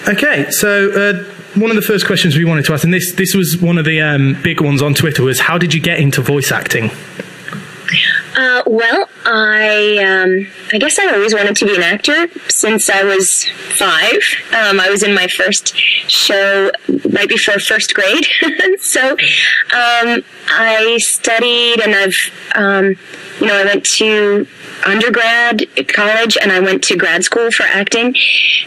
Okay, so one of the first questions we wanted to ask, and this was one of the big ones on Twitter, was how did you get into voice acting? Well, I guess I always wanted to be an actor since I was 5. I was in my first show right before first grade. So I studied, and I went to undergrad, college, and I went to grad school for acting.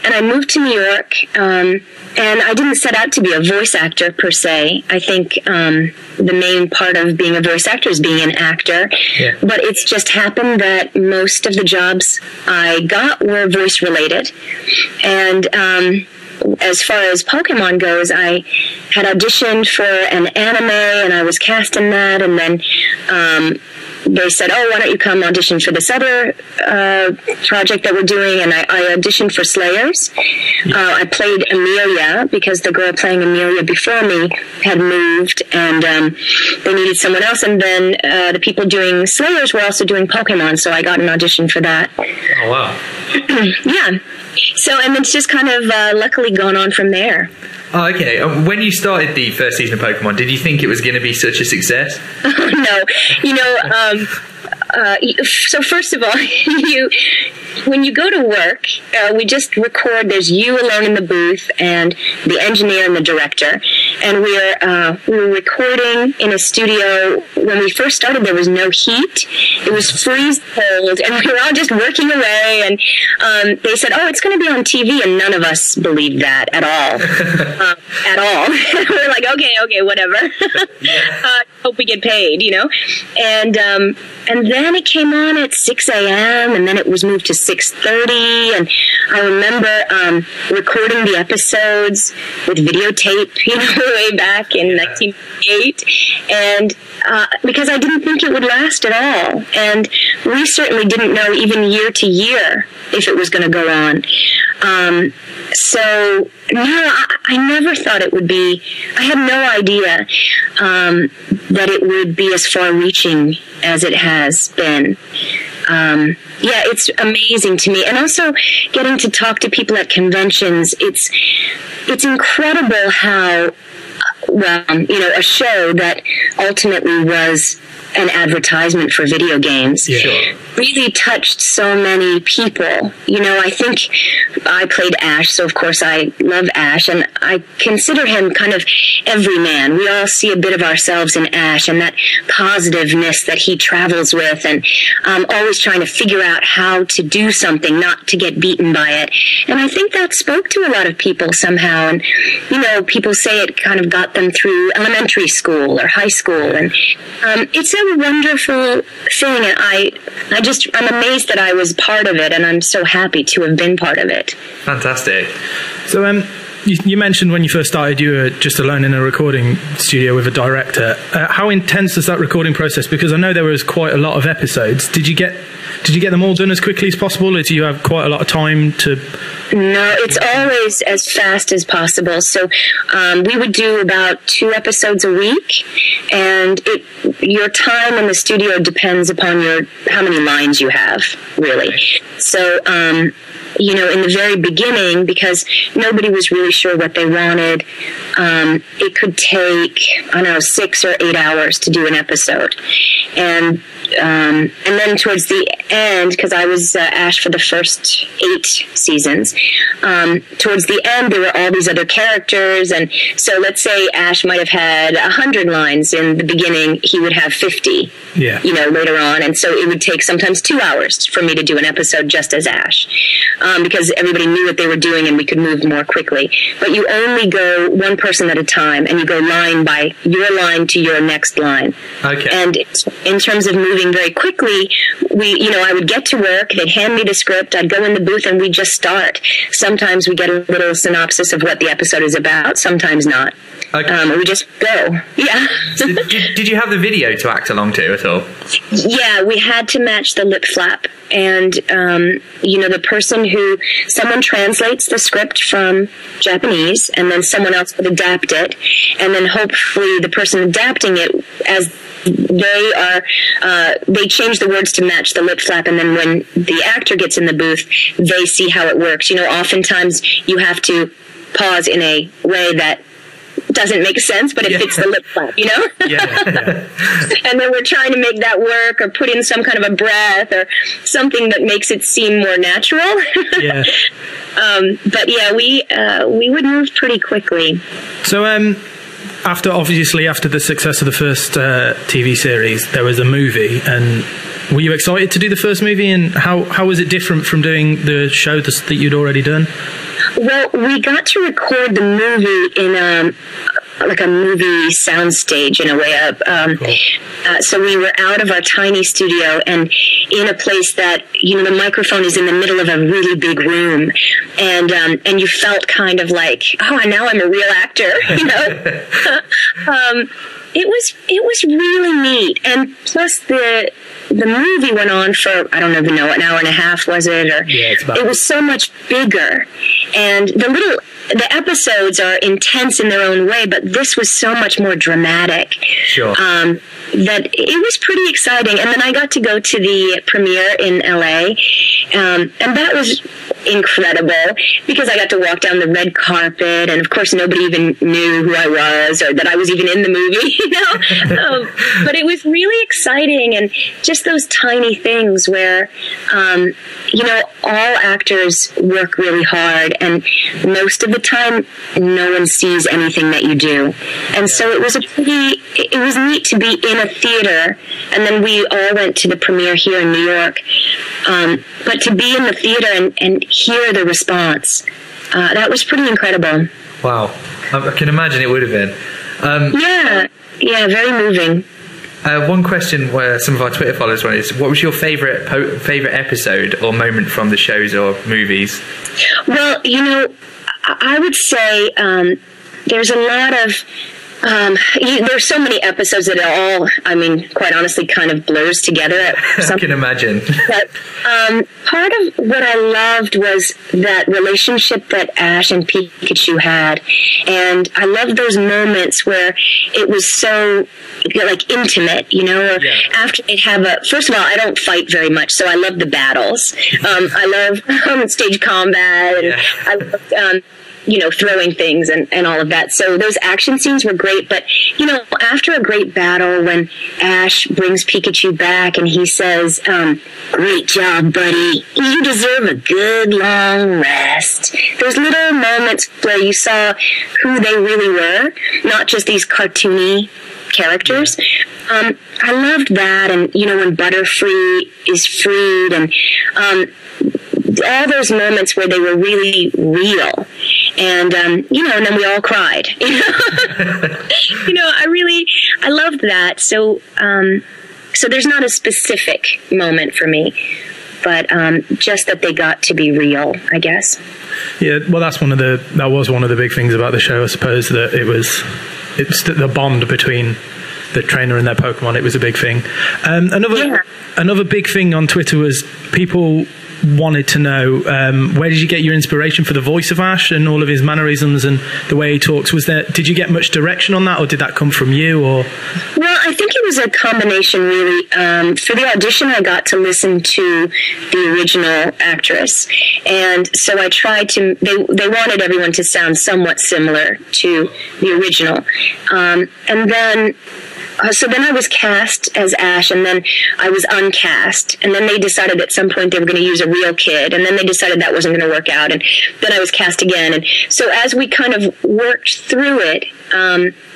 And I moved to New York, and I didn't set out to be a voice actor per se. I think the main part of being a voice actor is being an actor. Yeah. But it's just happened that most of the jobs I got were voice related. And as far as Pokemon goes, I had auditioned for an anime, and I was cast in that, and then they said, oh, why don't you come audition for this other project that we're doing? And I auditioned for Slayers. I played Amelia because the girl playing Amelia before me had moved, and they needed someone else. And then the people doing Slayers were also doing Pokemon, so I got an audition for that. Oh, wow. Yeah. So, and it's just kind of luckily gone on from there. Oh, okay. When you started the first season of Pokemon, did you think it was going to be such a success? No. So first of all, when you go to work, we just record. There's you alone in the booth, and the engineer and the director. And we were recording in a studio. When we first started, there was no heat. It was freeze cold, and we were all just working away. And they said, "Oh, it's going to be on TV," and none of us believed that at all. At all. We're like, okay, whatever. Hope we get paid, And then it came on at 6 a.m., and then it was moved to 6:30, and I remember recording the episodes with videotape, way back in 1998, and because I didn't think it would last at all, and we certainly didn't know even year to year if it was going to go on. So, no, I never thought it would be, I had no idea that it would be as far-reaching as it has been. Yeah, it's amazing to me. And also getting to talk to people at conventions, it's incredible how, a show that ultimately was an advertisement for video games really touched so many people. I think I played Ash, so of course I love Ash, and I consider him kind of everyman. We all see a bit of ourselves in Ash and that positiveness that he travels with, and always trying to figure out how to do something, not to get beaten by it. And I think that spoke to a lot of people somehow. And, people say it kind of got them through elementary school or high school. And it's a wonderful thing, and I'm amazed that I was part of it, and I'm so happy to have been part of it. Fantastic. So you mentioned when you first started you were just alone in a recording studio with a director. How intense was that recording process? Because I know there was quite a lot of episodes. Did you get them all done as quickly as possible, or do you have quite a lot of time to... No, it's always as fast as possible. So we would do about 2 episodes a week, and your time in the studio depends upon how many lines you have, really. So, in the very beginning, because nobody was really sure what they wanted, it could take, 6 or 8 hours to do an episode. And then towards the end, because I was Ash for the first 8 seasons, towards the end there were all these other characters, and so let's say Ash might have had 100 lines in the beginning, he would have 50, later on, and so it would take sometimes 2 hours for me to do an episode just as Ash, because everybody knew what they were doing and we could move more quickly. But you only go one person at a time, and you go line by your line to your next line. Okay. And in terms of moving very quickly, I would get to work, they'd hand me the script, I'd go in the booth, and we'd just start. Sometimes we get a little synopsis of what the episode is about, sometimes not. Okay. We just go. Yeah. So did you have the video to act along to at all? Yeah, we had to match the lip flap. And, someone translates the script from Japanese, and then someone else would adapt it. And then hopefully the person adapting it, as they change the words to match the lip flap, and then when the actor gets in the booth, they see how it works. Oftentimes you have to pause in a way that doesn't make sense, but it fits the lip flap, Yeah. And then we're trying to make that work, or put in some kind of a breath or something that makes it seem more natural. Yeah. But yeah, we would move pretty quickly. So, after the success of the first TV series, there was a movie, and were you excited to do the first movie? And how was it different from doing the show that you'd already done? Well, we got to record the movie in a movie soundstage in a way. Cool. So we were out of our tiny studio and in a place that, the microphone is in the middle of a really big room. And you felt kind of like, oh, now I'm a real actor, It was really neat. And plus the movie went on for, I don't even know, an hour and a half, was it? Or it was so much bigger. And the episodes are intense in their own way, but this was so much more dramatic. Sure. That it was pretty exciting. And then I got to go to the premiere in LA. And that was incredible because I got to walk down the red carpet, and of course nobody even knew who I was or that I was even in the movie, but it was really exciting, and just those tiny things where, all actors work really hard, and most of the time no one sees anything that you do. And so it was neat to be in a theater, and then we all went to the premiere here in New York. But to be in the theater and hear the response, that was pretty incredible. Wow. I can imagine it would have been. Yeah, very moving. One question where some of our Twitter followers wanted is, what was your favourite episode or moment from the shows or movies? Well, I would say there's a lot of... there's so many episodes that it all, quite honestly, kind of blurs together. I can imagine. But part of what I loved was that relationship that Ash and Pikachu had. And I loved those moments where it was so, intimate, or after they'd have first of all, I don't fight very much, so I love the battles. I love stage combat, and I loved... throwing things and all of that. So those action scenes were great. But, after a great battle, when Ash brings Pikachu back and he says, great job, buddy. You deserve a good long rest. Those little moments where you saw who they really were, not just these cartoony characters. I loved that. And, when Butterfree is freed, and all those moments where they were really real. And, and then we all cried. I loved that. So, so there's not a specific moment for me, but just that they got to be real, I guess. Yeah, well, that was one of the big things about the show, I suppose, that it's the bond between the trainer and their Pokemon. It was a big thing. Another big thing on Twitter was people wanted to know, where did you get your inspiration for the voice of Ash and all of his mannerisms and the way he talks? Did you get much direction on that, or did that come from you? Or well, I think it was a combination, really. For the audition, I got to listen to the original actress, and so I tried to. They wanted everyone to sound somewhat similar to the original, and then. So then I was cast as Ash, and then I was uncast, and then they decided at some point they were going to use a real kid, and then they decided that wasn't going to work out, and then I was cast again. And so as we kind of worked through it,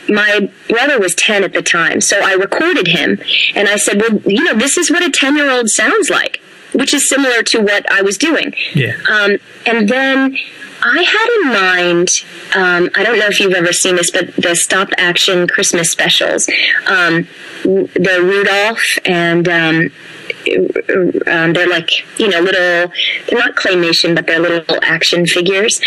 my brother was 10 at the time, so I recorded him, and I said, well, this is what a 10-year-old sounds like, which is similar to what I was doing. Yeah. And then I had in mind, I don't know if you've ever seen this, but the stop-action Christmas specials. They're Rudolph, and they're like, little, they're not claymation, but they're little action figures.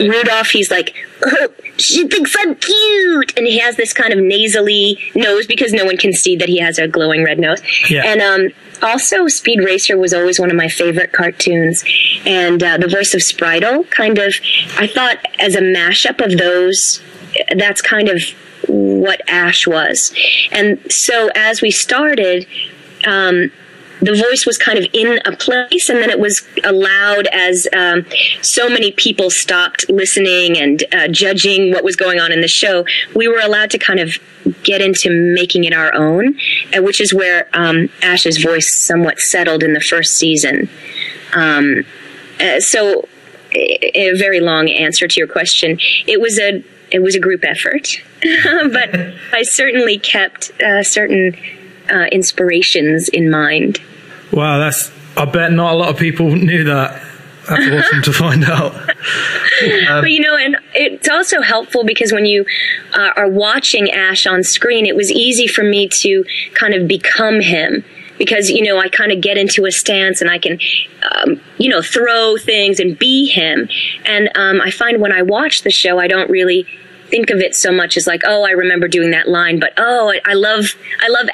Rudolph, he's like, oh, she thinks I'm cute! And he has this kind of nasally nose because no one can see that he has a glowing red nose. Yeah. And also, Speed Racer was always one of my favorite cartoons. And the voice of Spritle, kind of, I thought as a mashup of those that's kind of what Ash was. And so as we started, the voice was kind of in a place, and then it was allowed as so many people stopped listening and judging what was going on in the show. We were allowed to kind of get into making it our own, which is where Ash's voice somewhat settled in the first season. So, a very long answer to your question. It was a group effort, but I certainly kept certain inspirations in mind. Wow, I bet not a lot of people knew that. That's awesome to find out. But and it's also helpful because when you are watching Ash on screen, it was easy for me to kind of become him. Because, I kind of get into a stance and I can, throw things and be him. And I find when I watch the show, I don't really think of it so much as like, oh, I remember doing that line, but I love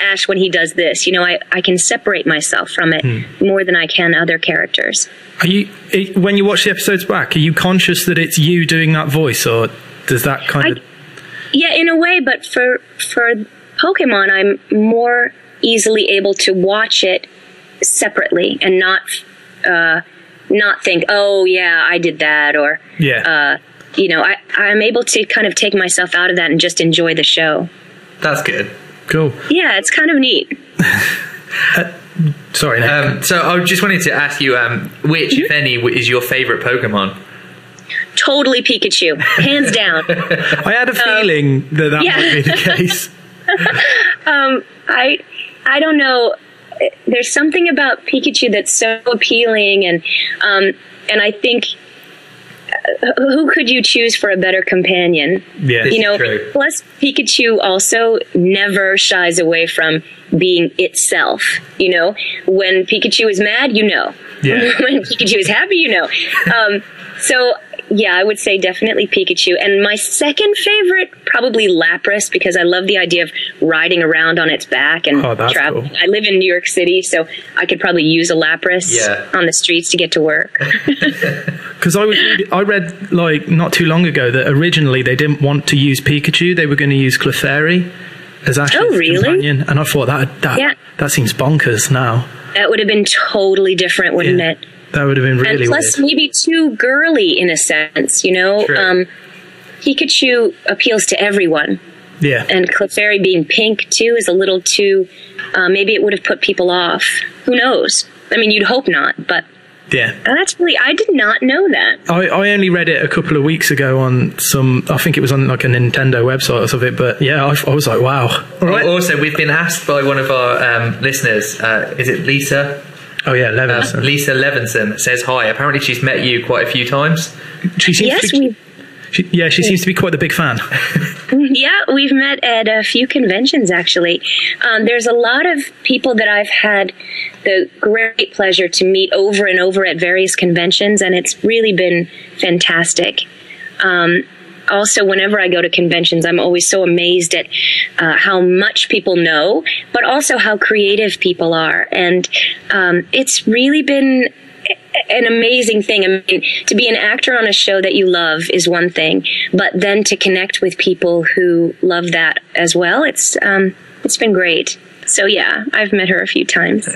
Ash when he does this. I can separate myself from it more than I can other characters. When you watch the episodes back, are you conscious that it's you doing that voice, or does that kind of... Yeah, in a way, but for Pokemon, I'm more easily able to watch it separately and not think, oh yeah, I did that, or I'm able to kind of take myself out of that and just enjoy the show. That's good. Cool. Yeah, it's kind of neat. Sorry, Nick. So I just wanted to ask you, which, if any, is your favorite Pokemon? Totally Pikachu, hands down. I had a feeling that might be the case. I don't know. There's something about Pikachu that's so appealing, and I think who could you choose for a better companion? Yeah, true. Plus Pikachu also never shies away from being itself. When Pikachu is mad, Yeah. When Pikachu is happy, So yeah, I would say definitely Pikachu. And my second favorite, probably Lapras, because I love the idea of riding around on its back and traveling. Cool. I live in New York City, so I could probably use a Lapras on the streets to get to work. Because I read like not too long ago that originally they didn't want to use Pikachu; they were going to use Clefairy as Ash's companion. And I thought that seems bonkers now. That would have been totally different, wouldn't it? That would have been really and plus, weird. Maybe too girly in a sense, True. Pikachu appeals to everyone. Yeah. And Clefairy being pink, too, is a little too... maybe it would have put people off. Who knows? I mean, you'd hope not, but... Yeah. That's really... I did not know that. I only read it a couple of weeks ago on some... I think it was on like a Nintendo website or something, but yeah, I was like, wow. Right. Also, we've been asked by one of our listeners, is it Lisa? Oh yeah, Levinson. Lisa Levinson says hi. Apparently she's met you quite a few times. She seems she seems to be quite the big fan. Yeah, we've met at a few conventions, actually. There's a lot of people that I've had the great pleasure to meet over and over at various conventions, and it's really been fantastic. Also, whenever I go to conventions, I'm always so amazed at how much people know, but also how creative people are. And it's really been an amazing thing. I mean, to be an actor on a show that you love is one thing, but then to connect with people who love that as well, it's been great. So yeah, I've met her a few times.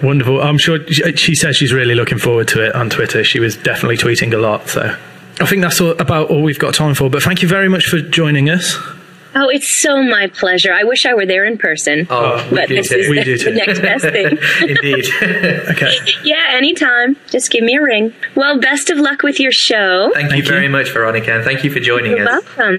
Wonderful. I'm sure she says she's really looking forward to it on Twitter. She was definitely tweeting a lot, so... I think that's about all we've got time for, but thank you very much for joining us. Oh, it's so my pleasure. I wish I were there in person. Oh, but this is the next best thing. Indeed. Okay. Yeah, anytime. Just give me a ring. Well, best of luck with your show. Thank you very much, Veronica, and thank you for joining us. You're welcome.